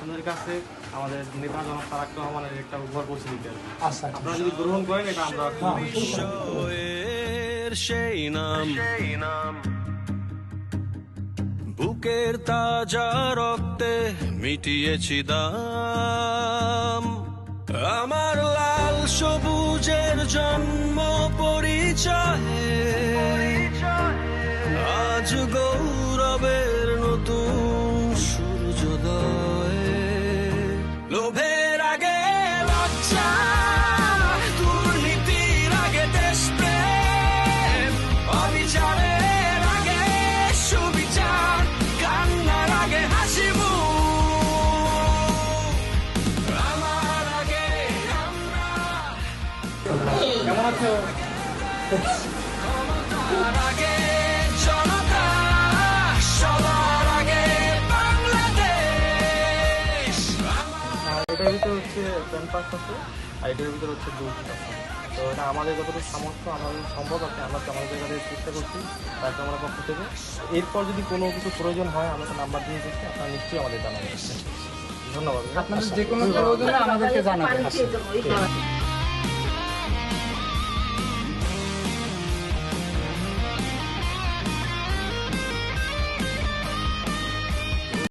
আপনাদের কাছে আমাদের নেতা জনাব তারেক রহমানের একটা উপহার পৌঁছে দিতে হবে। আচ্ছা, আপনারা যদি গ্রহণ করেন এটা আমরা সেই নাম বুকের তাজা রক্তে মিটিয়েছি দাম, আমার লাল সবুজের জন্ম পরিচয়ে আজ গৌরবের নতুন সূর্যোদয়। লোভের আগে লজ্জা, দুর্নীতির আগে দেশপ্রেম, অবিচারের আগে সুবিচার, কান্নার আগে হাসি মুখ, আমার আগে আমরা। কেমন আছো? ক্ষমতার আগে জনতা, সবার আগে বাংলাদেশ। এটার ভিতরে হচ্ছে 10% আছে আর এটার ভিতরে হচ্ছে 2%। তো এটা আমাদের যতটুকু সামর্থ্য আমাদের সম্ভব আছে আমরা আমাদের জায়গা থেকে চেষ্টা করছি তাকে আমরা পক্ষ থেকে। এরপর যদি কোনো কিছু প্রয়োজন হয় আমরা তো নাম্বার দিয়ে দিচ্ছি, আপনারা নিশ্চয়ই আমাদের জানাবেন। ধন্যবাদ। আপনাদের যে কোনো প্রয়োজনে আমাদেরকে জানাবেন।